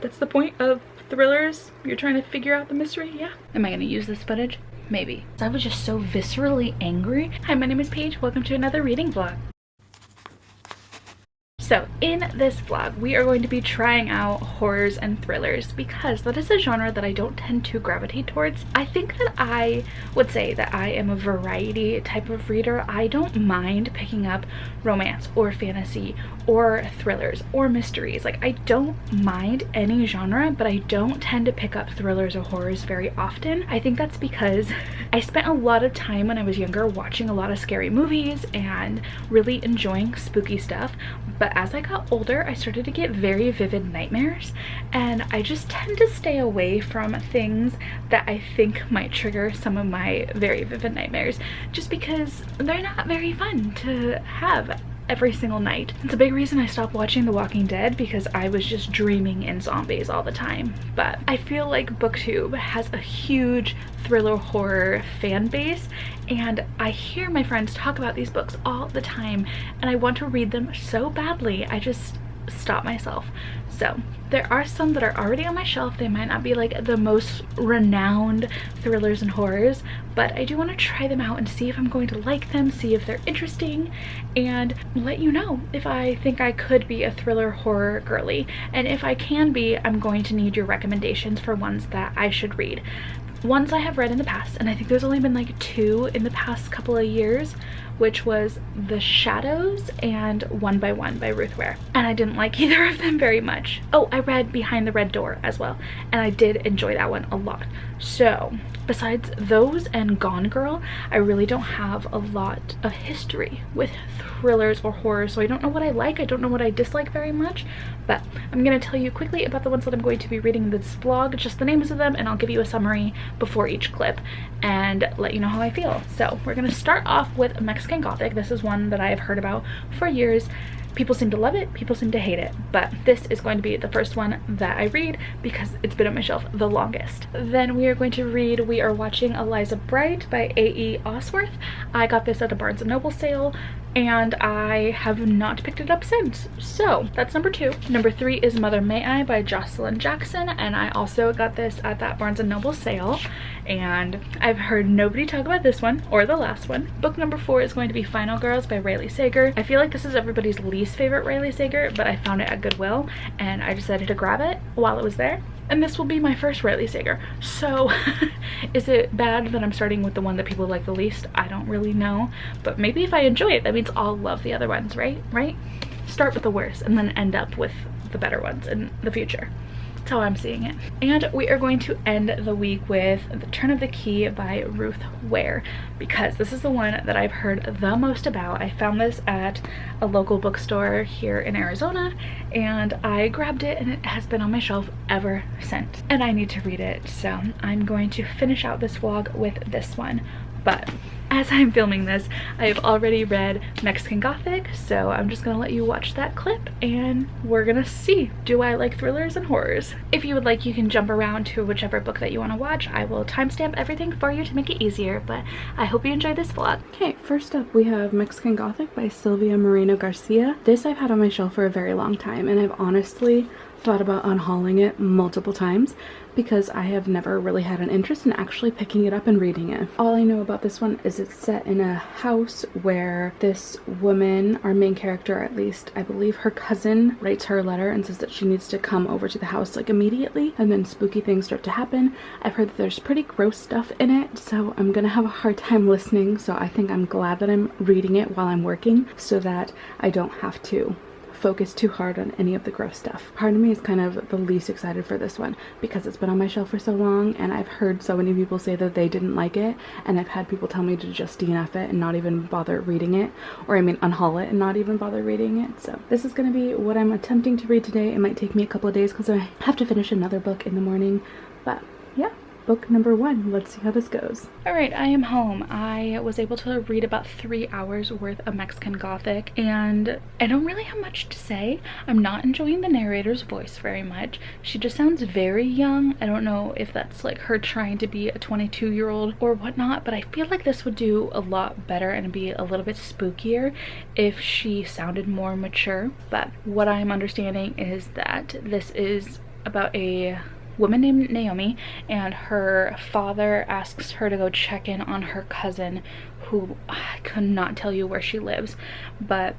That's the point of thrillers. You're trying to figure out the mystery. Yeah. Am I gonna use this footage? Maybe. I was just so viscerally angry. Hi, my name is Paige. Welcome to another reading vlog. So in this vlog, we are going to be trying out horrors and thrillers because that is a genre that I don't tend to gravitate towards. I think that I would say that I am a variety type of reader. I don't mind picking up romance or fantasy or thrillers or mysteries. Like, I don't mind any genre, but I don't tend to pick up thrillers or horrors very often. I think that's because I spent a lot of time when I was younger watching a lot of scary movies and really enjoying spooky stuff. But as I got older, I started to get very vivid nightmares, and I just tend to stay away from things that I think might trigger some of my very vivid nightmares, just because they're not very fun to have every single night. It's a big reason I stopped watching The Walking Dead, because I was just dreaming in zombies all the time. But I feel like BookTube has a huge thriller horror fan base, and I hear my friends talk about these books all the time, and I want to read them so badly. I just stop myself. So there are some that are already on my shelf. They might not be like the most renowned thrillers and horrors, but I do want to try them out and see if I'm going to like them, see if they're interesting, and let you know if I think I could be a thriller horror girly. And if I can be, I'm going to need your recommendations for ones that I should read. Ones I have read in the past, and I think there's only been like 2 in the past couple of years, which was The Shadows and One by One by Ruth Ware. And I didn't like either of them very much. Oh, I read Behind the Red Door as well, and I did enjoy that one a lot. So besides those and Gone Girl, I really don't have a lot of history with thrillers or horror, so I don't know what I like, I don't know what I dislike very much. But I'm gonna tell you quickly about the ones that I'm going to be reading in this vlog, just the names of them, and I'll give you a summary before each clip and let you know how I feel. So we're gonna start off with Mexican Gothic. This is one that I've heard about for years. People seem to love it, people seem to hate it, but this is going to be the first one that I read because it's been on my shelf the longest. Then we are going to read We Are Watching Eliza Bright by A.E. Osworth. I got this at a Barnes & Noble sale, and I have not picked it up since. So that's number 2. Number 3 is Mother May I by Joselyn Jackson, and I also got this at that Barnes & Noble sale, and I've heard nobody talk about this one or the last one. Book number 4 is going to be Final Girls by Riley Sager. I feel like this is everybody's least favorite Riley Sager, but I found it at Goodwill and I decided to grab it while it was there. And this will be my first Riley Sager. So is it bad that I'm starting with the one that people like the least? I don't really know, but maybe if I enjoy it, that means I'll love the other ones, right? Start with the worst and then end up with the better ones in the future. That's how I'm seeing it. And we are going to end the week with The Turn of the Key by Ruth Ware, because this is the one that I've heard the most about. I found this at a local bookstore here in Arizona, and I grabbed it, and it has been on my shelf ever since. And I need to read it, so I'm going to finish out this vlog with this one. But as I'm filming this, I have already read Mexican Gothic, so I'm just gonna let you watch that clip and we're gonna see, do I like thrillers and horrors? If you would like, you can jump around to whichever book that you want to watch. I will timestamp everything for you to make it easier, but I hope you enjoy this vlog. Okay, first up we have Mexican Gothic by Silvia Moreno Garcia. This I've had on my shelf for a very long time, and I've honestly thought about unhauling it multiple times because I have never really had an interest in actually picking it up and reading it. All I know about this one is it's set in a house where this woman, our main character at least, I believe her cousin writes her a letter and says that she needs to come over to the house like immediately, and then spooky things start to happen. I've heard that there's pretty gross stuff in it, so I'm gonna have a hard time listening, so I think I'm glad that I'm reading it while I'm working so that I don't have to focus too hard on any of the gross stuff. Part of me is kind of the least excited for this one because it's been on my shelf for so long, and I've heard so many people say that they didn't like it, and I've had people tell me to just DNF it and not even bother reading it, or I mean unhaul it and not even bother reading it. So this is going to be what I'm attempting to read today. It might take me a couple of days because I have to finish another book in the morning, but yeah. Book number 1. Let's see how this goes. Alright, I am home. I was able to read about 3 hours worth of Mexican Gothic, and I don't really have much to say. I'm not enjoying the narrator's voice very much. She just sounds very young. I don't know if that's like her trying to be a 22-year-old or whatnot, but I feel like this would do a lot better and be a little bit spookier if she sounded more mature. But what I'm understanding is that this is about a woman named Naomi, and her father asks her to go check in on her cousin, who I could not tell you where she lives, but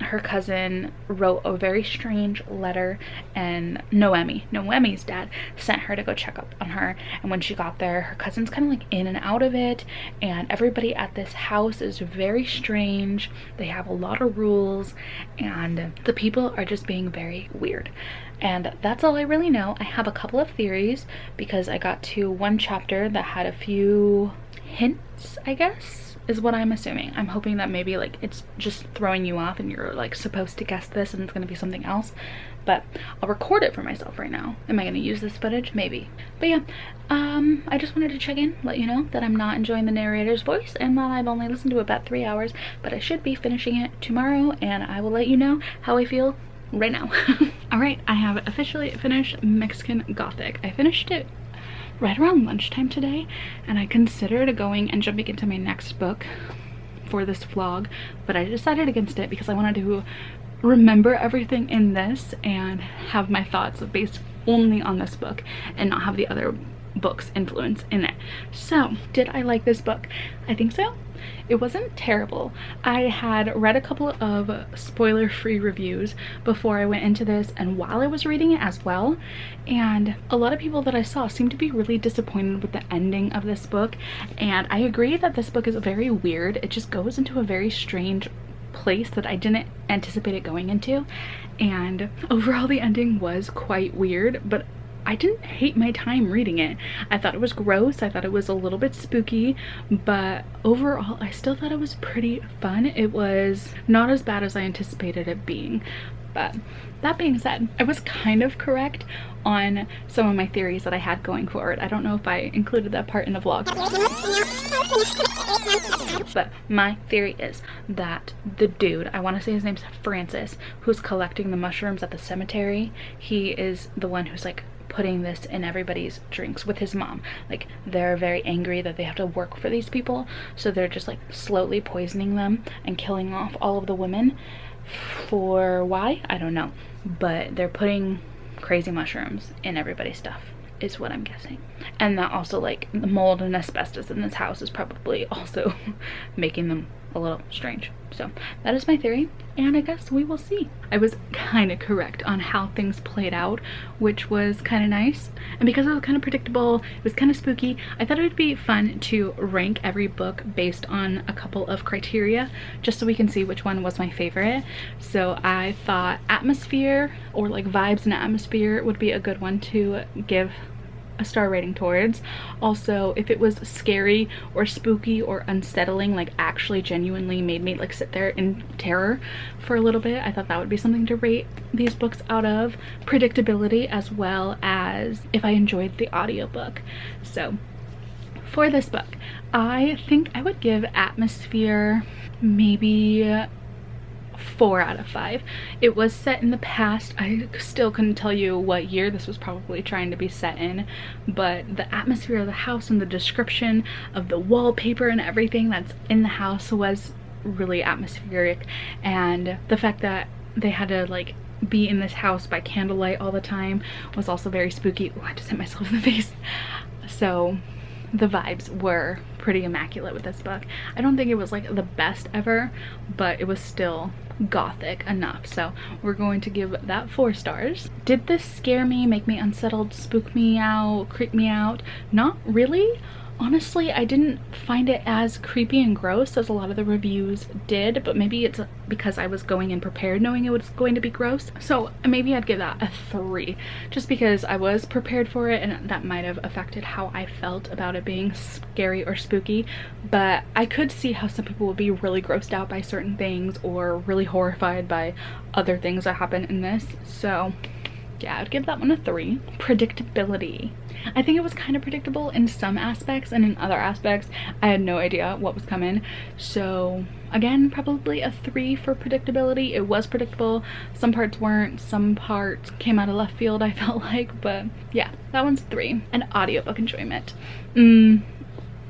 her cousin wrote a very strange letter, and Noemi's dad sent her to go check up on her. And when she got there, her cousin's kind of like in and out of it, and everybody at this house is very strange. They have a lot of rules, and the people are just being very weird. And that's all I really know. I have a couple of theories because I got to one chapter that had a few hints, I guess, is what I'm assuming. I'm hoping that maybe like it's just throwing you off and you're like supposed to guess this and it's gonna be something else, but I'll record it for myself right now. Am I gonna use this footage? Maybe. But yeah, I just wanted to check in, let you know that I'm not enjoying the narrator's voice and that I've only listened to about 3 hours, but I should be finishing it tomorrow, and I will let you know how I feel right now. All right, I have officially finished Mexican Gothic. I finished it right around lunchtime today, and I considered going and jumping into my next book for this vlog, but I decided against it because I wanted to remember everything in this and have my thoughts based only on this book and not have the other books influence in it. So did I like this book? I think so. It wasn't terrible. I had read a couple of spoiler-free reviews before I went into this and while I was reading it as well, and a lot of people that I saw seemed to be really disappointed with the ending of this book, and I agree that this book is very weird. It just goes into a very strange place that I didn't anticipate it going into, and overall the ending was quite weird, but I didn't hate my time reading it. I thought it was gross, I thought it was a little bit spooky, but overall I still thought it was pretty fun. It was not as bad as I anticipated it being. But that being said, I was kind of correct on some of my theories that I had going forward. I don't know if I included that part in the vlog. But my theory is that the dude, I want to say his name's Francis, who's collecting the mushrooms at the cemetery, he is the one who's like putting this in everybody's drinks with his mom. Like, they're very angry that they have to work for these people, so they're just like slowly poisoning them and killing off all of the women. For why? I don't know, but they're putting crazy mushrooms in everybody's stuff is what I'm guessing. And that also, like, the mold and asbestos in this house is probably also making them a little strange. So that is my theory, and I guess we will see. I was kind of correct on how things played out, which was kind of nice. And because it was kind of predictable, it was kind of spooky, I thought it would be fun to rank every book based on a couple of criteria, just so we can see which one was my favorite. So I thought atmosphere, or like vibes and atmosphere, would be a good one to give a star rating towards. Also, if it was scary or spooky or unsettling, like actually genuinely made me like sit there in terror for a little bit, I thought that would be something to rate these books out of. Predictability, as well as if I enjoyed the audiobook. So for this book, I think I would give atmosphere maybe 4 out of 5. It was set in the past. I still couldn't tell you what year this was probably trying to be set in, but the atmosphere of the house and the description of the wallpaper and everything that's in the house was really atmospheric, and the fact that they had to like be in this house by candlelight all the time was also very spooky. Oh, I just hit myself in the face. So the vibes were pretty immaculate with this book. I don't think it was like the best ever, but it was still Gothic enough, so we're going to give that 4 stars. Did this scare me, make me unsettled, spook me out, creep me out? Not really. Honestly, I didn't find it as creepy and gross as a lot of the reviews did, but maybe it's because I was going in prepared knowing it was going to be gross. So maybe I'd give that a 3, just because I was prepared for it, and that might have affected how I felt about it being scary or spooky. But I could see how some people would be really grossed out by certain things or really horrified by other things that happen in this. So yeah, I'd give that one a 3. Predictability. I think it was kind of predictable in some aspects, and in other aspects I had no idea what was coming. So again, probably a 3 for predictability. It was predictable. Some parts weren't. Some parts came out of left field, I felt like. But yeah, that one's 3. And audiobook enjoyment.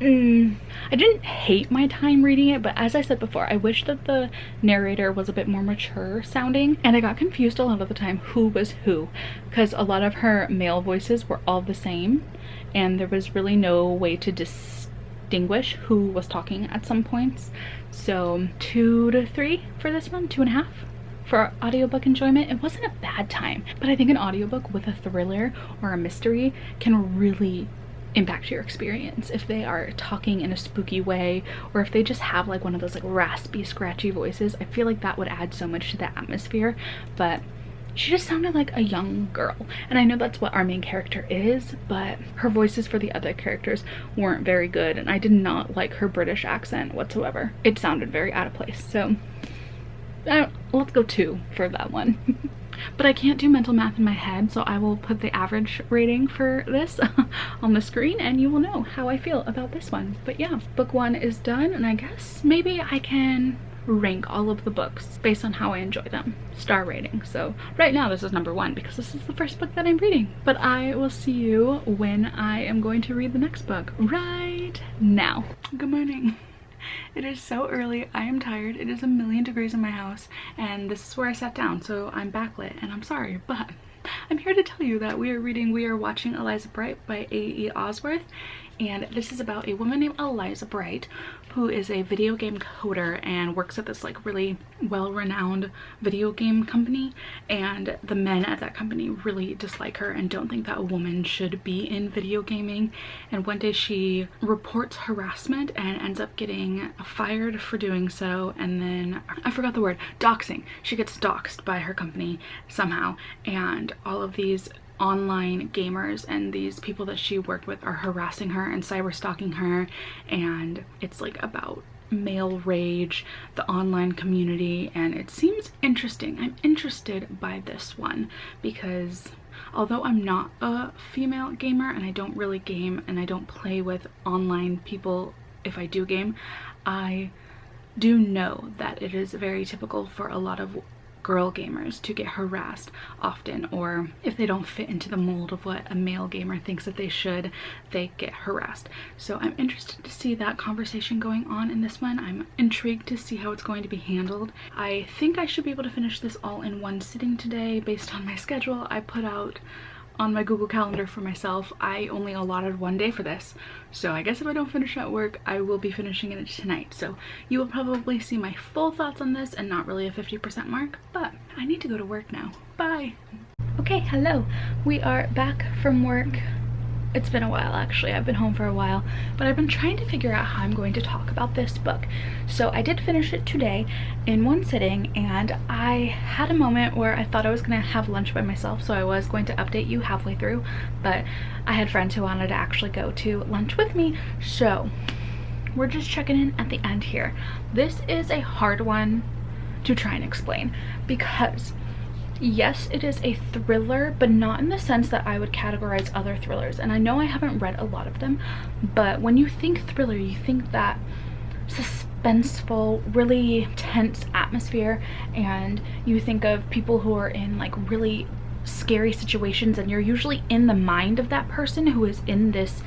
I didn't hate my time reading it, but as I said before, I wish that the narrator was a bit more mature sounding, and I got confused a lot of the time who was who, because a lot of her male voices were all the same and there was really no way to distinguish who was talking at some points. So 2 to 3 for this one, 2.5 for audiobook enjoyment. It wasn't a bad time, but I think an audiobook with a thriller or a mystery can really impact your experience if they are talking in a spooky way, or if they just have like one of those like raspy, scratchy voices. I feel like that would add so much to the atmosphere. But she just sounded like a young girl, and I know that's what our main character is, but her voices for the other characters weren't very good, and I did not like her British accent whatsoever. It sounded very out of place. So let's go 2 for that one. But I can't do mental math in my head, so I will put the average rating for this on the screen and you will know how I feel about this one. But yeah, book 1 is done, and I guess maybe I can rank all of the books based on how I enjoy them, star rating. So right now this is number 1 because this is the first book that I'm reading, but I will see you when I am going to read the next book right now. Good morning. It is so early. I am tired. It is a million degrees in my house, and this is where I sat down, so I'm backlit, and I'm sorry, but I'm here to tell you that we are watching Eliza Bright by A.E. Osworth, and this is about a woman named Eliza Bright who is a video game coder and works at this like really well-renowned video game company, and the men at that company really dislike her and don't think that a woman should be in video gaming. And one day she reports harassment and ends up getting fired for doing so, and then I forgot the word, doxing. She gets doxed by her company somehow, and all of these online gamers and these people that she worked with are harassing her and cyber stalking her, and it's like about male rage, the online community, and it seems interesting. I'm interested by this one because although I'm not a female gamer and I don't really game and I don't play with online people if I do game, I do know that it is very typical for a lot of girl gamers to get harassed often, or if they don't fit into the mold of what a male gamer thinks that they should, they get harassed. So I'm interested to see that conversation going on in this one. I'm intrigued to see how it's going to be handled. I think I should be able to finish this all in one sitting today based on my schedule I put out on my Google Calendar for myself. I only allotted 1 day for this, so I guess if I don't finish at work, I will be finishing it tonight. So you will probably see my full thoughts on this and not really a 50% mark, but I need to go to work now. Bye. Okay, hello. We are back from work. It's been a while actually. I've been home for a while, but I've been trying to figure out how I'm going to talk about this book. So I did finish it today in one sitting, and I had a moment where I thought I was gonna have lunch by myself, so I was going to update you halfway through, but I had friends who wanted to actually go to lunch with me, so we're just checking in at the end here. This is a hard one to try and explain because yes, it is a thriller, but not in the sense that I would categorize other thrillers. And I know I haven't read a lot of them, but when you think thriller, you think that suspenseful, really tense atmosphere, and you think of people who are in like really scary situations, and you're usually in the mind of that person who is in this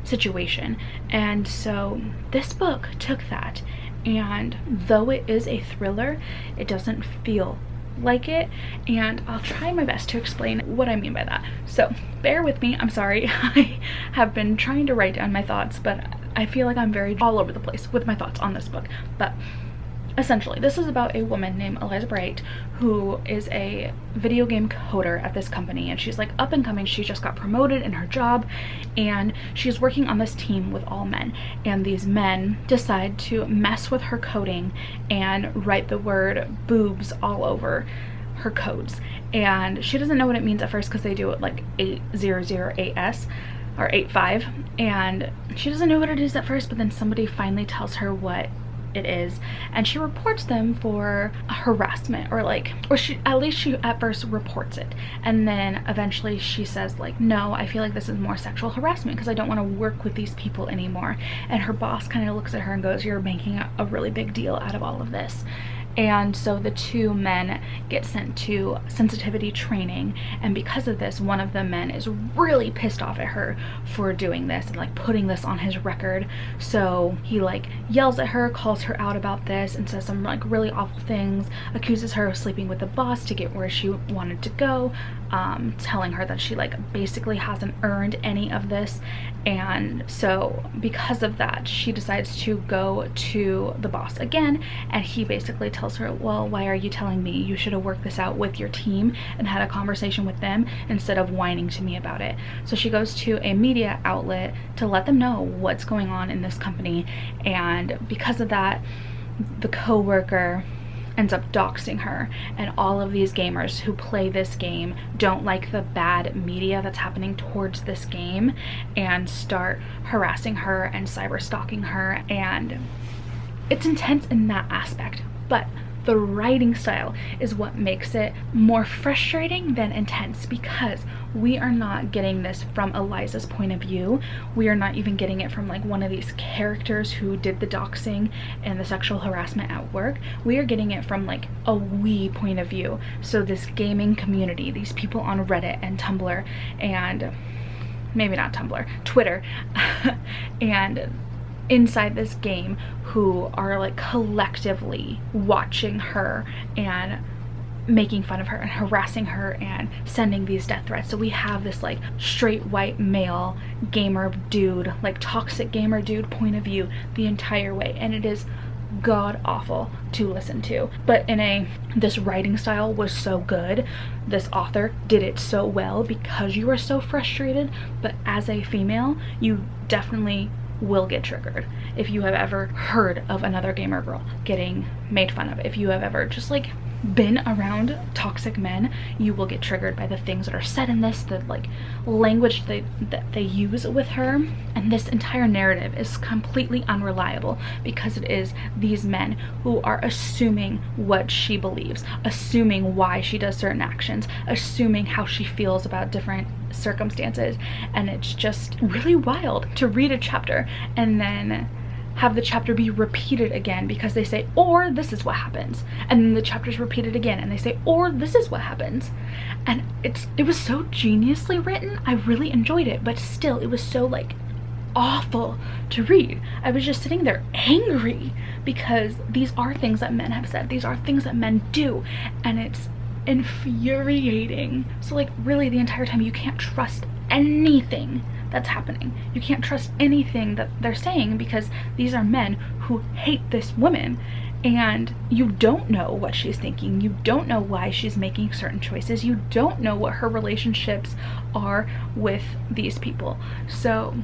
situation. And so this book took that, and though it is a thriller, it doesn't feel like it, and I'll try my best to explain what I mean by that. So bear with me. I'm sorry. I have been trying to write down my thoughts, but I feel like I'm very all over the place with my thoughts on this book. But essentially, this is about a woman named Eliza Bright who is a video game coder at this company, and she's like up and coming. She just got promoted in her job, and she's working on this team with all men, and these men decide to mess with her coding and write the word boobs all over her codes. And she doesn't know what it means at first because they do it like 8008S or 85, and she doesn't know what it is at first, but then somebody finally tells her what it is, and she reports them for harassment, or she at first reports it, and then eventually she says like, no, I feel like this is more sexual harassment because I don't want to work with these people anymore. And her boss kind of looks at her and goes, you're making a really big deal out of all of this. And so the two men get sent to sensitivity training, and because of this, one of the men is really pissed off at her for doing this and like putting this on his record. So he like yells at her, calls her out about this, and says some like really awful things, accuses her of sleeping with the boss to get where she wanted to go, telling her that she like basically hasn't earned any of this. And so because of that, she decides to go to the boss again, and he basically tells her, well, why are you telling me? You should have worked this out with your team and had a conversation with them instead of whining to me about it. So she goes to a media outlet to let them know what's going on in this company, and because of that, the co-worker ends up doxing her, and all of these gamers who play this game don't like the bad media that's happening towards this game and start harassing her and cyber stalking her, and it's intense in that aspect. But the writing style is what makes it more frustrating than intense, because we are not getting this from Eliza's point of view. We are not even getting it from like one of these characters who did the doxing and the sexual harassment at work. We are getting it from like a we point of view. So this gaming community, these people on Reddit and Tumblr, and maybe not Tumblr, Twitter, and inside this game, who are like collectively watching her and making fun of her and harassing her and sending these death threats. So we have this like straight white male gamer dude, like toxic gamer dude point of view the entire way, and it is god awful to listen to. But this writing style was so good, this author did it so well, because you are so frustrated. But as a female, you definitely will get triggered. If you have ever heard of another gamer girl getting made fun of, if you have ever just like been around toxic men, you will get triggered by the things that are said in this, the like language that they use with her. And this entire narrative is completely unreliable, because it is these men who are assuming what she believes, assuming why she does certain actions, assuming how she feels about different circumstances. And it's just really wild to read a chapter and then have the chapter be repeated again, because they say, or this is what happens, and then the chapter's repeated again and they say, or this is what happens. And it was so geniusly written. I really enjoyed it, but still it was so like awful to read. I was just sitting there angry, because these are things that men have said, these are things that men do, and it's infuriating. So like really the entire time you can't trust anything that's happening. You can't trust anything that they're saying, because these are men who hate this woman, and you don't know what she's thinking. You don't know why she's making certain choices. You don't know what her relationships are with these people. So,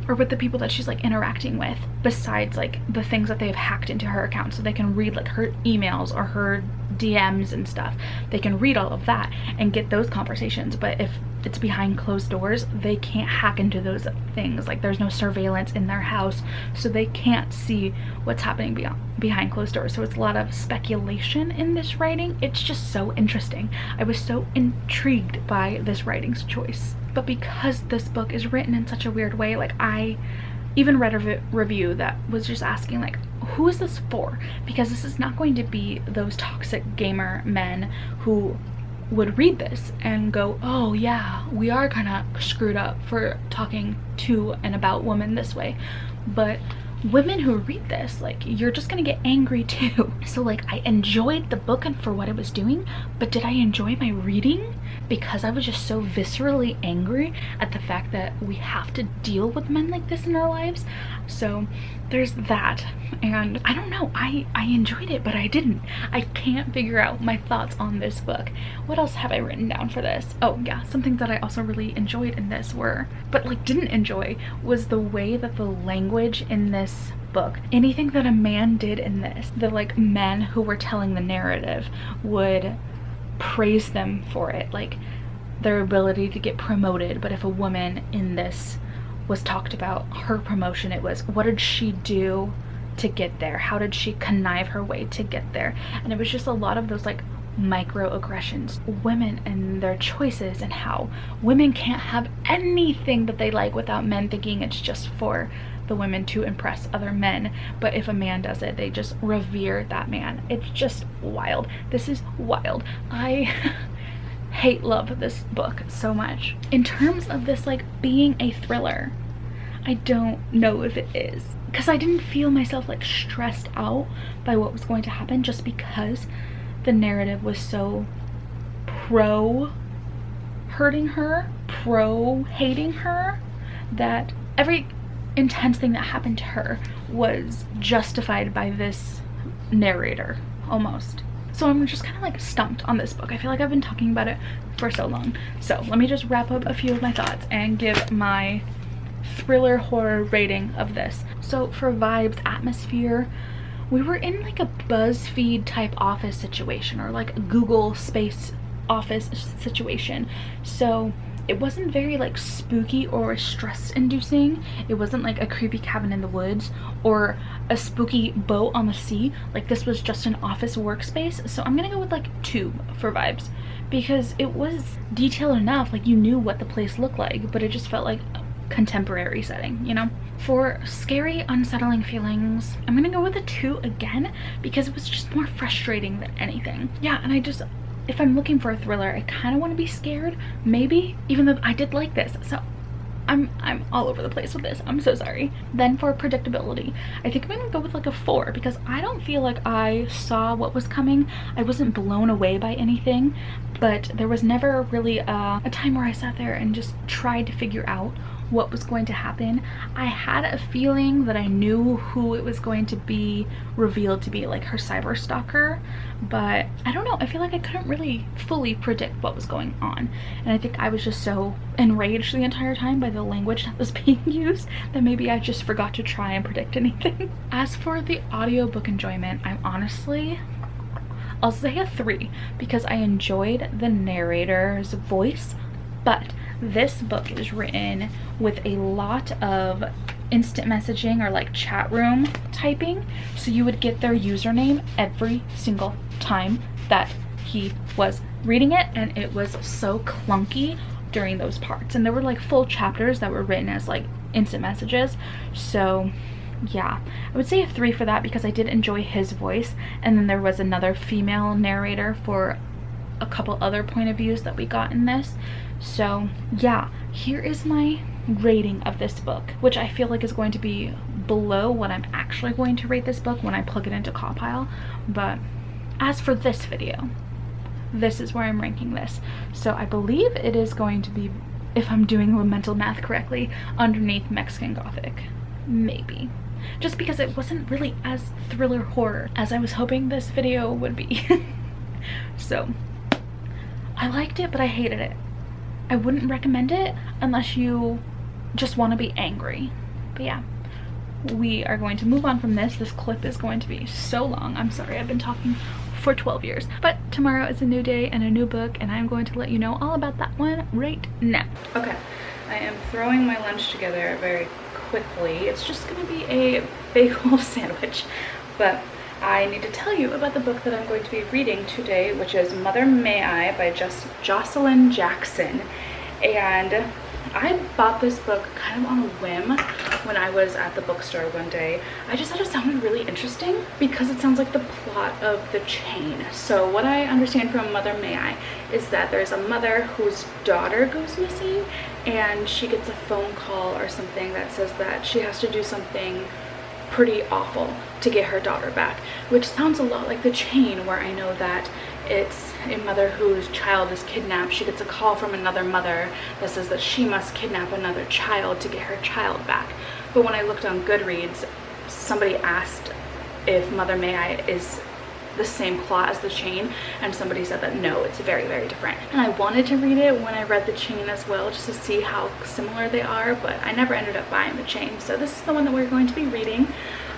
or with the people that she's like interacting with, besides like the things that they've hacked into her account, so they can read like her emails or her DMs and stuff. They can read all of that and get those conversations, but if it's behind closed doors, they can't hack into those things. Like there's no surveillance in their house, so they can't see what's happening behind closed doors. So it's a lot of speculation in this writing. It's just so interesting. I was so intrigued by this writing choice. But because this book is written in such a weird way, like I even read a review that was just asking like, who is this for? Because this is not going to be those toxic gamer men who would read this and go, oh yeah, we are kind of screwed up for talking to and about women this way. But women who read this, like, you're just gonna get angry too. So like I enjoyed the book and for what it was doing, but did I enjoy my reading? Because I was just so viscerally angry at the fact that we have to deal with men like this in our lives. So there's that. And I don't know, I enjoyed it, but I didn't. I can't figure out my thoughts on this book. What else have I written down for this? Oh yeah, something that I also really enjoyed in this but like didn't enjoy, was the way that the language in this book, anything that a man did in this, the like men who were telling the narrative would praise them for it, like their ability to get promoted. But if a woman in this was talked about her promotion, it was, what did she do to get there? How did she connive her way to get there? And it was just a lot of those like microaggressions, women and their choices, and how women can't have anything that they like without men thinking it's just for the women to impress other men, but if a man does it, they just revere that man. It's just wild. This is wild. I love this book so much. In terms of this like being a thriller, I don't know if it is, because I didn't feel myself like stressed out by what was going to happen, just because the narrative was so pro hurting her, pro hating her, that every intense thing that happened to her was justified by this narrator almost. So I'm just kind of like stumped on this book. I feel like I've been talking about it for so long. So let me just wrap up a few of my thoughts and give my thriller horror rating of this. So for vibes, atmosphere, we were in like a BuzzFeed type office situation, or like a Google space office situation. So it wasn't very like spooky or stress inducing. It wasn't like a creepy cabin in the woods or a spooky boat on the sea. Like, this was just an office workspace. So I'm gonna go with like 2 for vibes, because it was detailed enough, like you knew what the place looked like, but it just felt like a contemporary setting, you know? For scary, unsettling feelings, I'm gonna go with a 2 again, because it was just more frustrating than anything. Yeah, and if I'm looking for a thriller, I kind of want to be scared, maybe, even though I did like this. So I'm all over the place with this. I'm so sorry. Then for predictability, I think I'm gonna go with like a 4, because I don't feel like I saw what was coming. I wasn't blown away by anything, but there was never really a time where I sat there and just tried to figure out what was going to happen. I had a feeling that I knew who it was going to be revealed to be, like her cyber stalker, but I don't know, I feel like I couldn't really fully predict what was going on, and I think I was just so enraged the entire time by the language that was being used that maybe I just forgot to try and predict anything. As for the audiobook enjoyment, I'll say a 3, because I enjoyed the narrator's voice, but this book is written with a lot of instant messaging or like chat room typing, so you would get their username every single time that he was reading it, and it was so clunky during those parts, and there were like full chapters that were written as like instant messages. So yeah, I would say a 3 for that, because I did enjoy his voice, and then there was another female narrator for a couple other point of views that we got in this. So yeah, here is my rating of this book, which I feel like is going to be below what I'm actually going to rate this book when I plug it into Cawpile. But as for this video, this is where I'm ranking this. So I believe it is going to be, if I'm doing the mental math correctly, underneath Mexican Gothic, maybe, just because it wasn't really as thriller horror as I was hoping this video would be. So I liked it, but I hated it. I wouldn't recommend it unless you just want to be angry. But yeah, we are going to move on from this. This clip is going to be so long. I'm sorry, I've been talking for 12 years. But tomorrow is a new day and a new book, and I'm going to let you know all about that one right now. Okay, I am throwing my lunch together very quickly. It's just going to be a bagel sandwich, but I need to tell you about the book that I'm going to be reading today, which is Mother May I by Joselyn Jackson. And I bought this book kind of on a whim when I was at the bookstore one day. I just thought it sounded really interesting because it sounds like the plot of The Chain. So what I understand from Mother May I is that there's a mother whose daughter goes missing, and she gets a phone call or something that says that she has to do something pretty awful to get her daughter back, which sounds a lot like The Chain, where I know that it's a mother whose child is kidnapped. She gets a call from another mother that says that she must kidnap another child to get her child back. But when I looked on Goodreads, somebody asked if Mother May I is the same plot as The Chain, and somebody said that no, it's very, very different. And I wanted to read it when I read The Chain as well, just to see how similar they are, but I never ended up buying The Chain. So this is the one that we're going to be reading.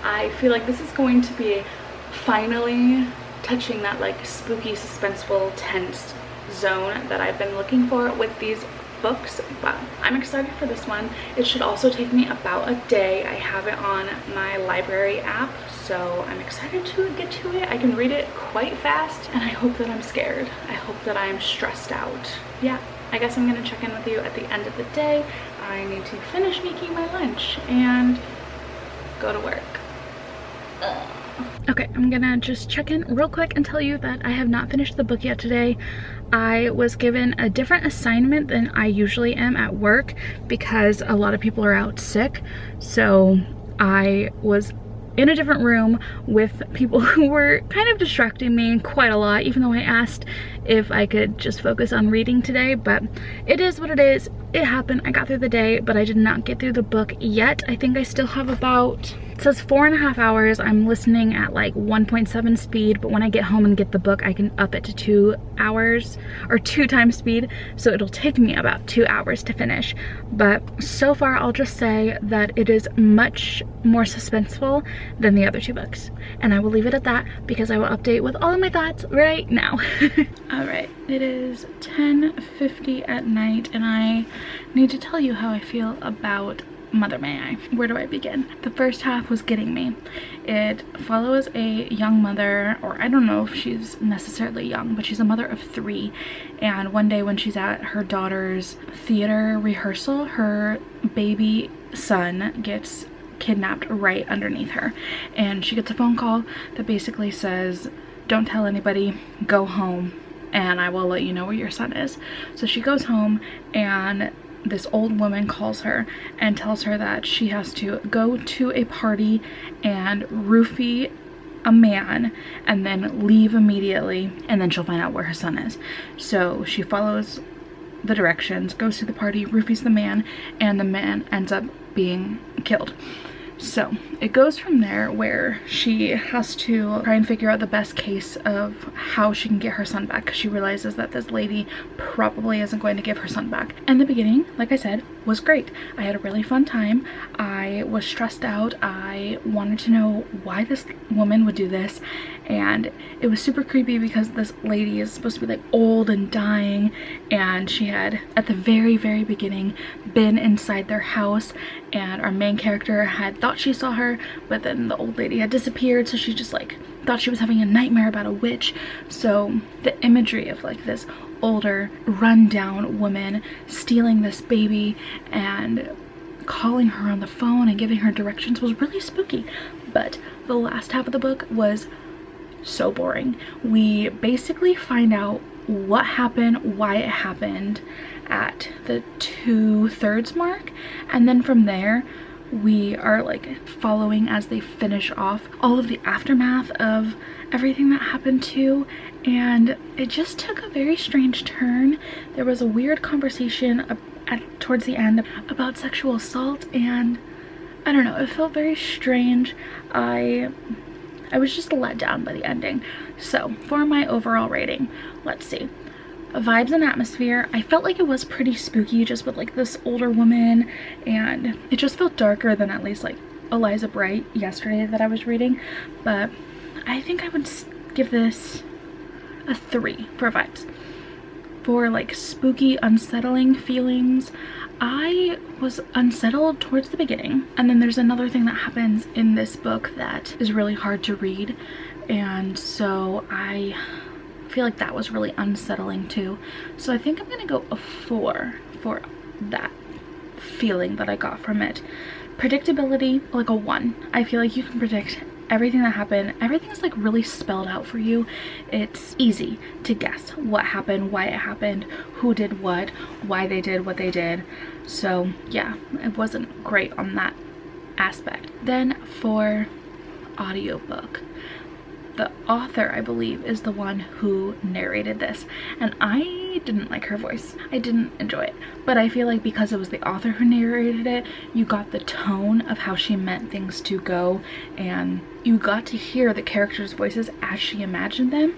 I feel like this is going to be finally touching that like spooky, suspenseful, tense zone that I've been looking for with these books. But I'm excited for this one. It should also take me about a day. I have it on my library app, so I'm excited to get to it. I can read it quite fast, and I hope that I'm scared. I hope that I'm stressed out. Yeah, I guess I'm gonna check in with you at the end of the day. I need to finish making my lunch, and go to work. Okay, I'm gonna just check in real quick and tell you that I have not finished the book yet today. I was given a different assignment than I usually am at work because a lot of people are out sick. So I was in a different room with people who were kind of distracting me quite a lot, even though I asked if I could just focus on reading today, but it is what it is. It happened. I got through the day, but I did not get through the book yet. I think I still have about, it says 4.5 hours. I'm listening at like 1.7 speed, but when I get home and get the book, I can up it to 2 hours or 2 times speed. So it'll take me about 2 hours to finish. But so far, I'll just say that it is much more suspenseful than the other 2 books. And I will leave it at that because I will update with all of my thoughts right now. All right, it is 10:50 at night and I need to tell you how I feel about Mother May I. Where do I begin? The first half was getting me. It follows a young mother, or I don't know if she's necessarily young, but she's a mother of 3. And one day when she's at her daughter's theater rehearsal, her baby son gets kidnapped right underneath her. And she gets a phone call that basically says, don't tell anybody, go home, and I will let you know where your son is. So she goes home and this old woman calls her and tells her that she has to go to a party and roofie a man and then leave immediately, and then she'll find out where her son is. So she follows the directions, goes to the party, roofies the man, and the man ends up being killed. So it goes from there where she has to try and figure out the best case of how she can get her son back, because she realizes that this lady probably isn't going to give her son back. And the beginning, like I said, was great. I had a really fun time. I was stressed out. I wanted to know why this woman would do this, and it was super creepy because this lady is supposed to be like old and dying, and she had at the very beginning been inside their house, and our main character had thought she saw her, but then the old lady had disappeared, so she just like thought she was having a nightmare about a witch. So the imagery of like this older run-down woman stealing this baby and calling her on the phone and giving her directions was really spooky. But the last half of the book was so boring. We basically find out what happened, why it happened at the 2/3 mark, and then from there we are like following as they finish off all of the aftermath of everything that happened too. And it just took a very strange turn. There was a weird conversation towards the end about sexual assault, and I don't know, it felt very strange. I was just let down by the ending. So for my overall rating, let's see. Vibes and atmosphere, I felt like it was pretty spooky just with like this older woman, and it just felt darker than at least like Eliza Bright yesterday that I was reading. But I think I would give this a 3 for vibes. For like spooky, unsettling feelings, I was unsettled towards the beginning, and then there's another thing that happens in this book that is really hard to read, and so I feel like that was really unsettling too. So I think I'm gonna go a 4 for that feeling that I got from it. Predictability, like a 1. I feel like you can predict everything that happened. Everything's like really spelled out for you. It's easy to guess what happened, why it happened, who did what, why they did what they did. So yeah, it wasn't great on that aspect. Then for audiobook, the author, I believe, is the one who narrated this, and I didn't like her voice. I didn't enjoy it, but I feel like because it was the author who narrated it, you got the tone of how she meant things to go, and you got to hear the characters' voices as she imagined them.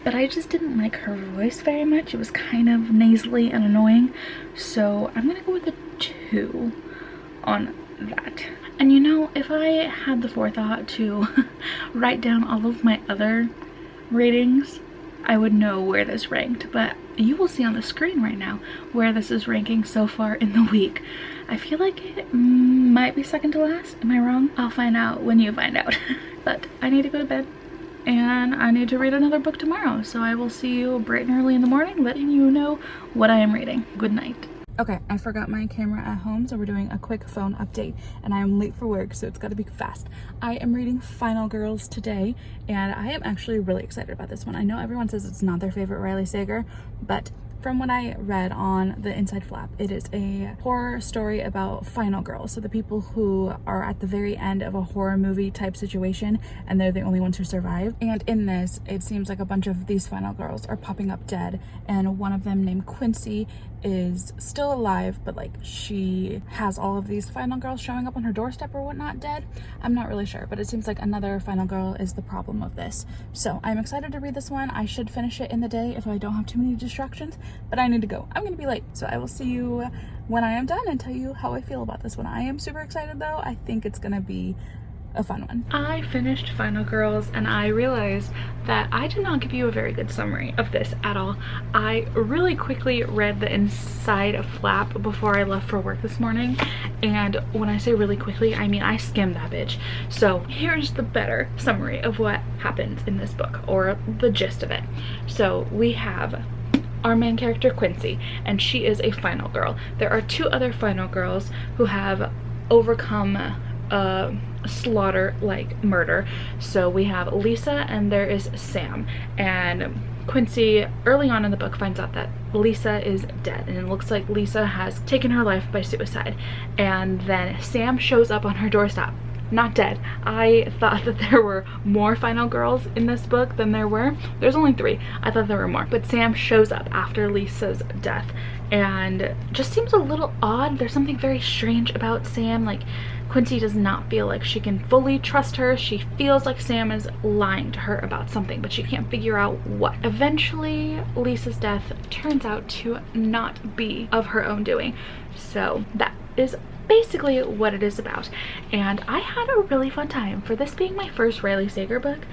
But I just didn't like her voice very much. It was kind of nasally and annoying, so I'm gonna go with a 2 on that. And you know, if I had the forethought to write down all of my other ratings, I would know where this ranked, but you will see on the screen right now where this is ranking so far in the week. I feel like it might be second to last. Am I wrong? I'll find out when you find out. But I need to go to bed and I need to read another book tomorrow, so I will see you bright and early in the morning letting you know what I am reading. Good night. Okay, I forgot my camera at home, so we're doing a quick phone update, and I am late for work, so it's gotta be fast. I am reading Final Girls today, and I am actually really excited about this one. I know everyone says it's not their favorite Riley Sager, but from what I read on the inside flap, it is a horror story about final girls. So the people who are at the very end of a horror movie type situation and they're the only ones who survive. And in this, it seems like a bunch of these final girls are popping up dead. And one of them named Quincy is still alive, but like she has all of these final girls showing up on her doorstep or whatnot dead. I'm not really sure, but it seems like another final girl is the problem of this. So I'm excited to read this one. I should finish it in the day if I don't have too many distractions, but I need to go. I'm gonna be late, so I will see you when I am done and tell you how I feel about this one. I am super excited though. I think it's gonna be a fun one. I finished Final Girls and I realized that I did not give you a very good summary of this at all. I really quickly read the inside flap before I left for work this morning, and when I say really quickly, I mean I skimmed that bitch. So here's the better summary of what happens in this book, or the gist of it. So we have our main character Quincy, and she is a final girl. There are two other final girls who have overcome slaughter like murder. So we have Lisa and there is Sam, and Quincy early on in the book finds out that Lisa is dead, and it looks like Lisa has taken her life by suicide. And then Sam shows up on her doorstep, not dead. I thought that there were more final girls in this book than there were. There's only 3. I thought there were more, but Sam shows up after Lisa's death and just seems a little odd. There's something very strange about Sam. Like, Quincy does not feel like she can fully trust her. She feels like Sam is lying to her about something, but she can't figure out what. Eventually, Lisa's death turns out to not be of her own doing. So that is basically what it is about, and I had a really fun time. For this being my first Riley Sager book,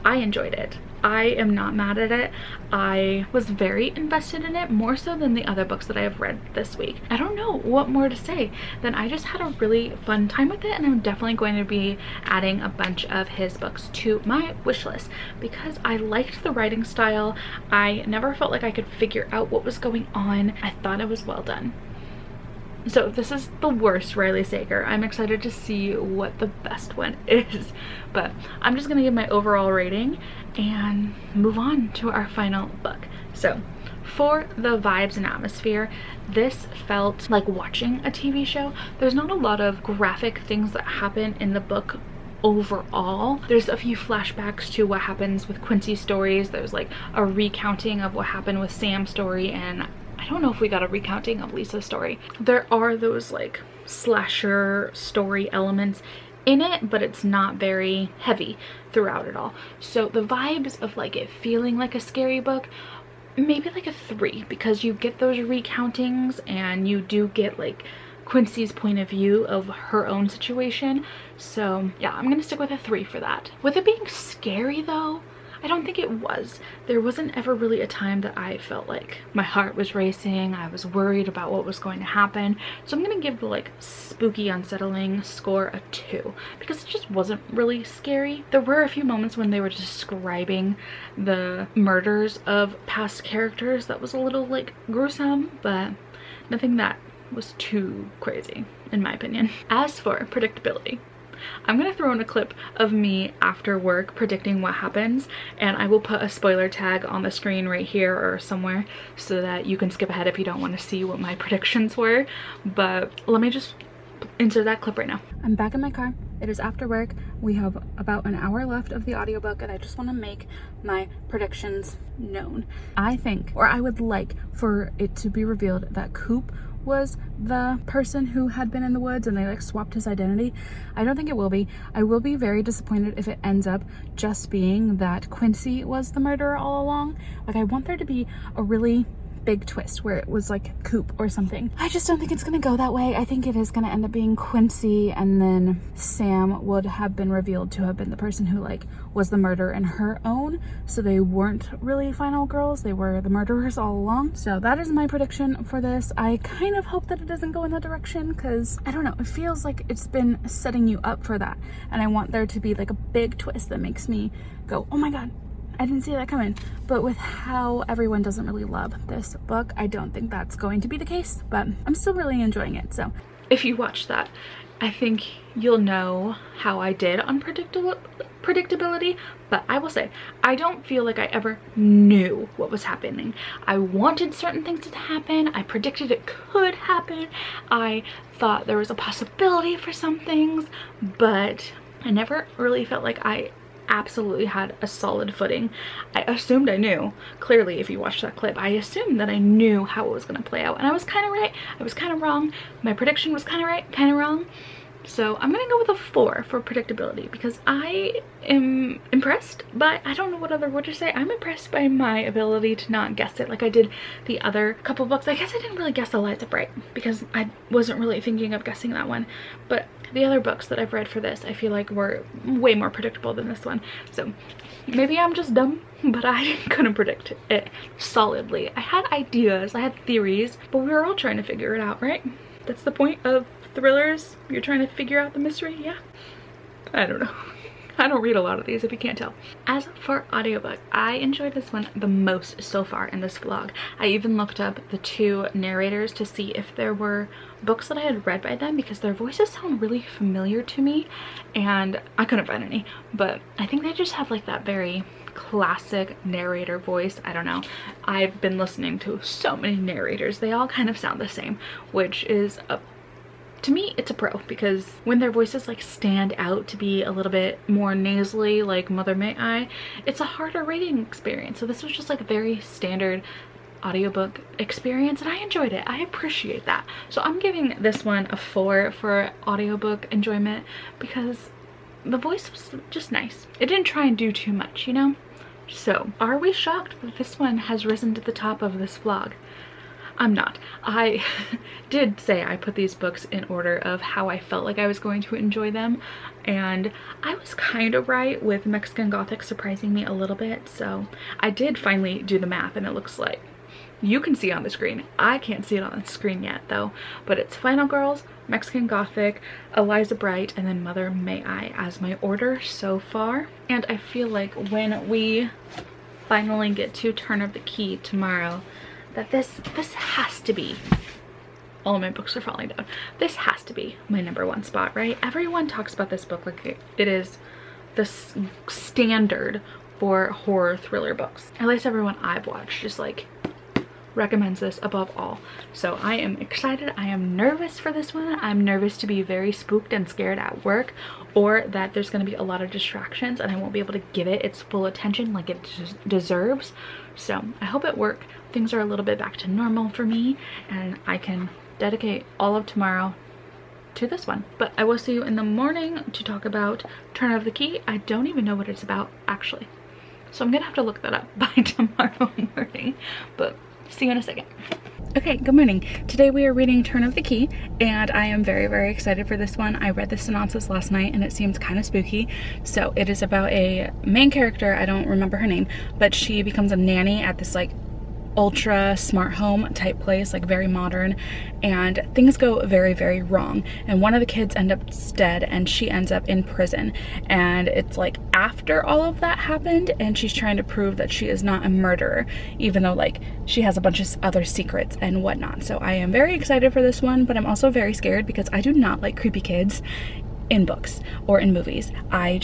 I enjoyed it. I am not mad at it. I was very invested in it, more so than the other books that I have read this week. I don't know what more to say than I just had a really fun time with it, and I'm definitely going to be adding a bunch of his books to my wish list because I liked the writing style. I never felt like I could figure out what was going on. I thought it was well done. So if this is the worst Riley Sager, I'm excited to see what the best one is. But I'm just gonna give my overall rating and move on to our final book. So for the vibes and atmosphere, this felt like watching a TV show. There's not a lot of graphic things that happen in the book overall. There's a few flashbacks to what happens with Quincy's stories. There's like a recounting of what happened with Sam's story, and I don't know if we got a recounting of Lisa's story. There are those like slasher story elements in it, but it's not very heavy throughout it all. So the vibes of like it feeling like a scary book, maybe like a 3, because you get those recountings and you do get like Quincy's point of view of her own situation. So yeah, I'm gonna stick with a 3 for that. With it being scary though, I don't think it was. There wasn't ever really a time that I felt like my heart was racing. I was worried about what was going to happen. So I'm gonna give the like spooky, unsettling score a 2 because it just wasn't really scary. There were a few moments when they were describing the murders of past characters that was a little like gruesome, but nothing that was too crazy in my opinion. As for predictability, I'm gonna throw in a clip of me after work predicting what happens, and I will put a spoiler tag on the screen right here or somewhere so that you can skip ahead if you don't want to see what my predictions were. But let me just insert that clip right now. I'm back in my car. It is after work. We have about an hour left of the audiobook, and I just want to make my predictions known. I think, or I would like for it to be revealed that Coop was the person who had been in the woods and they like swapped his identity. I don't think it will be. I will be very disappointed if it ends up just being that Quincy was the murderer all along. Like, I want there to be a really big twist where it was like Coop or something. I just don't think it's gonna go that way. I think it is gonna end up being Quincy, and then Sam would have been revealed to have been the person who like was the murderer in her own. So they weren't really final girls, they were the murderers all along. So that is my prediction for this. I kind of hope that it doesn't go in that direction because I don't know, it feels like it's been setting you up for that, and I want there to be like a big twist that makes me go, oh my god, I didn't see that coming, but with how everyone doesn't really love this book, I don't think that's going to be the case, but I'm still really enjoying it. So if you watch that, I think you'll know how I did on predictability, but I will say, I don't feel like I ever knew what was happening. I wanted certain things to happen. I predicted it could happen. I thought there was a possibility for some things, but I never really felt like I absolutely had a solid footing. I assumed I knew. Clearly, if you watch that clip, I assumed that I knew how it was going to play out, and I was kind of right, I was kind of wrong. My prediction was kind of right, kind of wrong. So I'm gonna go with a 4 for predictability because I am impressed, but I don't know what other word to say. I'm impressed by my ability to not guess it like I did the other couple books. I guess I didn't really guess Eliza right because I wasn't really thinking of guessing that one, but the other books that I've read for this I feel like were way more predictable than this one. So maybe I'm just dumb, but I couldn't predict it solidly. I had ideas, I had theories, but we were all trying to figure it out, right? That's the point of thrillers. You're trying to figure out the mystery. Yeah, I don't know. I don't read a lot of these if you can't tell. As for audiobook, I enjoyed this one the most so far in this vlog. I even looked up the 2 narrators to see if there were books that I had read by them because their voices sound really familiar to me, and I couldn't find any, but I think they just have like that very classic narrator voice. I don't know. I've been listening to so many narrators. They all kind of sound the same, which is to me, it's a pro, because when their voices like stand out to be a little bit more nasally, like Mother May I, it's a harder reading experience. So this was just like a very standard audiobook experience, and I enjoyed it. I appreciate that. So I'm giving this one a 4 for audiobook enjoyment because the voice was just nice. It didn't try and do too much, you know? So are we shocked that this one has risen to the top of this vlog? I'm not. I did say I put these books in order of how I felt like I was going to enjoy them, and I was kind of right with Mexican Gothic surprising me a little bit. So I did finally do the math, and it looks like you can see on the screen. I can't see it on the screen yet though, but it's Final Girls, Mexican Gothic, Eliza Bright, and then Mother May I as my order so far. And I feel like when we finally get to Turn of the Key tomorrow, that this has to be, all my books are falling down, this has to be my #1 spot, right? Everyone talks about this book like it is the standard for horror thriller books. At least everyone I've watched just like recommends this above all. So I am excited. I am nervous for this one. I'm nervous to be very spooked and scared at work, or that there's going to be a lot of distractions and I won't be able to give it its full attention like it deserves. So I hope at work things are a little bit back to normal for me and I can dedicate all of tomorrow to this one. But I will see you in the morning to talk about Turn of the Key. I don't even know what it's about actually, so I'm gonna have to look that up by tomorrow morning, but see you in a second. Okay, good morning. Today we are reading Turn of the Key, and I am very, very excited for this one. I read the synopsis last night and it seems kind of spooky. So it is about a main character, I don't remember her name, but she becomes a nanny at this like ultra smart home type place, like very modern, and things go very, very wrong, and one of the kids ends up dead and she ends up in prison, and it's like after all of that happened and she's trying to prove that she is not a murderer, even though like she has a bunch of other secrets and whatnot. So I am very excited for this one, but I'm also very scared because I do not like creepy kids in books or in movies. I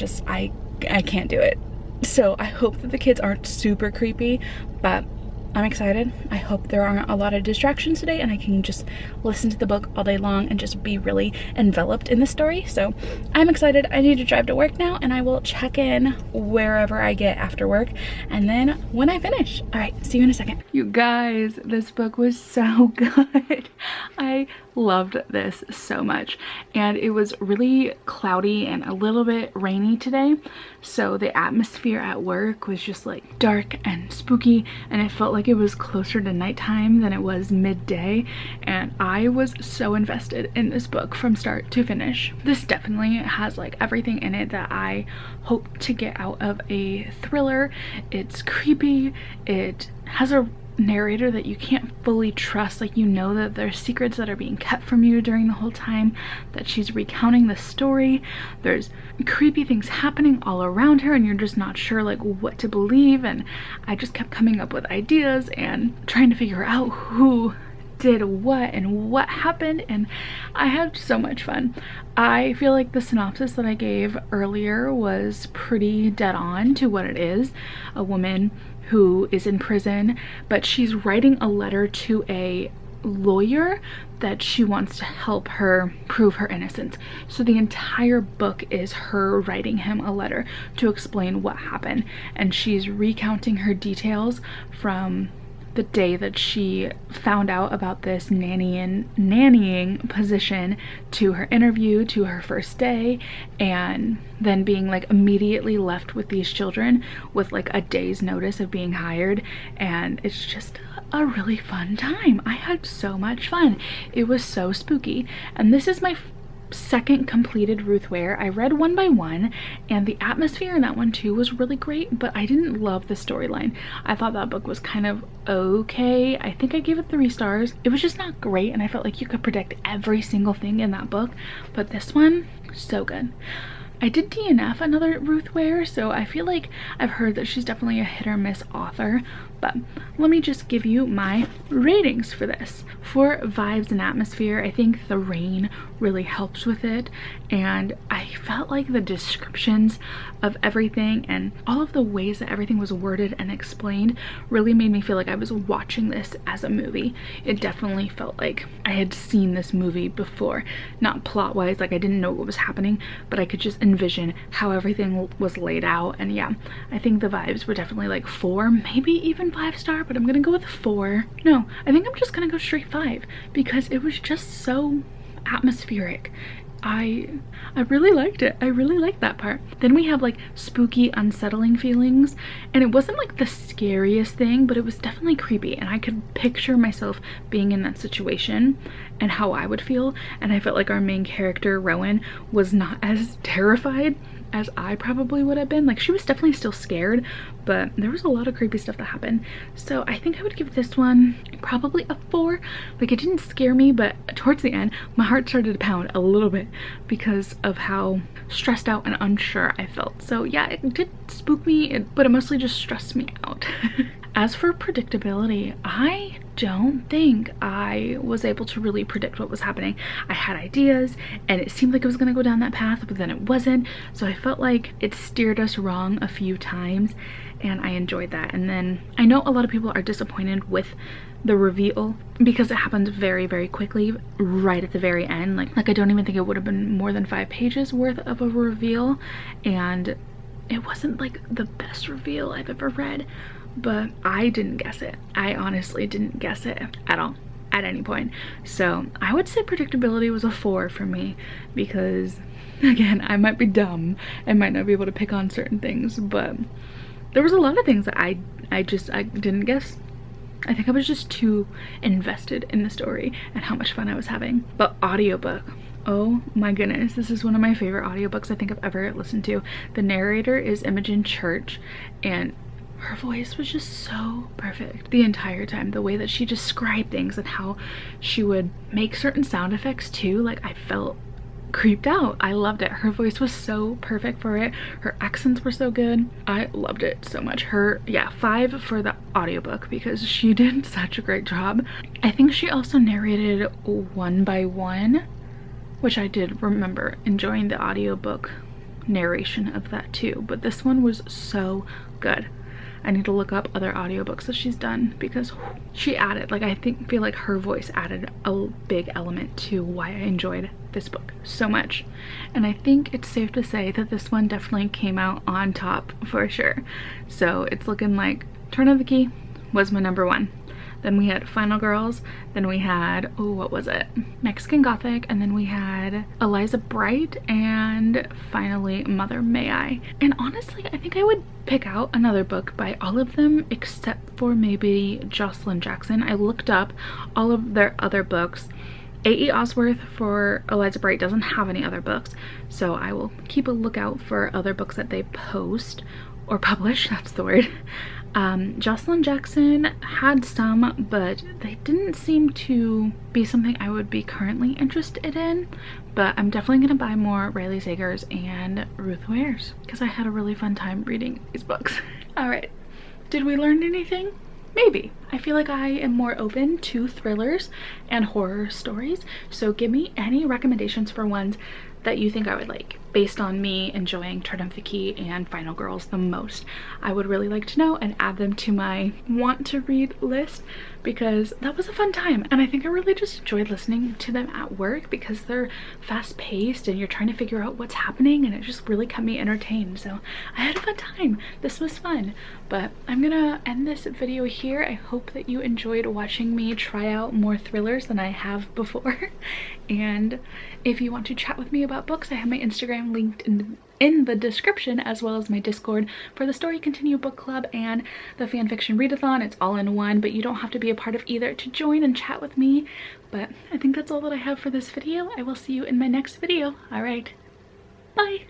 can't do it. So I hope that the kids aren't super creepy, but I'm excited. I hope there aren't a lot of distractions today and I can just listen to the book all day long and just be really enveloped in the story. So I'm excited. I need to drive to work now, and I will check in wherever I get after work and then when I finish. All right, see you in a second. You guys, this book was so good. I loved this so much, and it was really cloudy and a little bit rainy today, so the atmosphere at work was just like dark and spooky, and it felt like it was closer to nighttime than it was midday, and I was so invested in this book from start to finish. This definitely has like everything in it that I hope to get out of a thriller. It's creepy, it has a narrator that you can't fully trust. Like, you know that there's secrets that are being kept from you during the whole time that she's recounting the story. There's creepy things happening all around her and you're just not sure like what to believe, and I just kept coming up with ideas and trying to figure out who did what and what happened, and I had so much fun. I feel like the synopsis that I gave earlier was pretty dead on to what it is. A woman who is in prison, but she's writing a letter to a lawyer that she wants to help her prove her innocence. So the entire book is her writing him a letter to explain what happened, and she's recounting her details from the day that she found out about this nannying position to her interview, to her first day, and then being like immediately left with these children with like a day's notice of being hired. And it's just a really fun time. I had so much fun. It was so spooky. And this is my second completed Ruth Ware. I read one by one, and the atmosphere in that one too was really great, but I didn't love the storyline. I thought that book was kind of okay. I think I gave it 3 stars. It was just not great, and I felt like you could predict every single thing in that book, but this one, so good. I did DNF another Ruth Ware, so I feel like I've heard that she's definitely a hit or miss author, but let me just give you my ratings for this. For vibes and atmosphere, I think the rain really helps with it, and I felt like the descriptions of everything and all of the ways that everything was worded and explained really made me feel like I was watching this as a movie. It definitely felt like I had seen this movie before, not plot-wise, like I didn't know what was happening, but I could just envision how everything was laid out. And yeah, I think the vibes were definitely like 4, maybe even 5-star, but I'm gonna go with 4. No, I think I'm just gonna go straight 5 because it was just so atmospheric. I really liked it. I really liked that part. Then we have like spooky, unsettling feelings, and it wasn't like the scariest thing, but it was definitely creepy, and I could picture myself being in that situation and how I would feel. And I felt like our main character, Rowan, was not as terrified as I probably would have been. Like, she was definitely still scared, but there was a lot of creepy stuff that happened. So I think I would give this one probably a 4. Like, it didn't scare me, but towards the end my heart started to pound a little bit because of how stressed out and unsure I felt. So yeah, it did spook me, but it mostly just stressed me out. As for predictability, I don't think I was able to really predict what was happening. I had ideas and it seemed like it was going to go down that path, but then it wasn't. So I felt like it steered us wrong a few times, and I enjoyed that. And then I know a lot of people are disappointed with the reveal because it happens very, very quickly right at the very end. Like I don't even think it would have been more than 5 pages worth of a reveal, and it wasn't like the best reveal I've ever read. But I didn't guess it. I honestly didn't guess it at all, at any point. So I would say predictability was a 4 for me because, again, I might be dumb and might not be able to pick on certain things, but there was a lot of things that I didn't guess. I think I was just too invested in the story and how much fun I was having. But audiobook, oh my goodness, this is one of my favorite audiobooks I think I've ever listened to. The narrator is Imogen Church, and her voice was just so perfect the entire time. The way that she described things and how she would make certain sound effects too, like I felt creeped out. I loved it. Her voice was so perfect for it. Her accents were so good. I loved it so much. Yeah, 5 for the audiobook because she did such a great job. I think she also narrated one by one, which I did remember enjoying the audiobook narration of that too, but this one was so good. I need to look up other audiobooks that she's done because she added, like, I feel like her voice added a big element to why I enjoyed this book so much. And I think it's safe to say that this one definitely came out on top for sure. So it's looking like Turn of the Key was my number 1. Then we had Final Girls, then we had, oh, what was it? Mexican Gothic, and then we had Eliza Bright, and finally Mother May I. And honestly, I think I would pick out another book by all of them except for maybe Joselyn Jackson. I looked up all of their other books. A.E. Osworth for Eliza Bright doesn't have any other books, so I will keep a lookout for other books that they post or publish, that's the word. Joselyn Jackson had some, but they didn't seem to be something I would be currently interested in. But I'm definitely gonna buy more Riley Sagers and Ruth Ware's because I had a really fun time reading these books. All right, did we learn anything? Maybe. I feel like I am more open to thrillers and horror stories, so give me any recommendations for ones that you think I would like based on me enjoying Turn Up the Key and Final Girls the most. I would really like to know and add them to my want to read list because that was a fun time, and I think I really just enjoyed listening to them at work because they're fast paced and you're trying to figure out what's happening, and it just really kept me entertained. So I had a fun time. This was fun. But I'm gonna end this video here. I hope that you enjoyed watching me try out more thrillers than I have before. And if you want to chat with me about books, I have my Instagram linked in the description, as well as my Discord for the Story Continue Book Club and the Fanfiction Readathon. It's all in one, but you don't have to be a part of either to join and chat with me. But I think that's all that I have for this video. I will see you in my next video. All right, bye.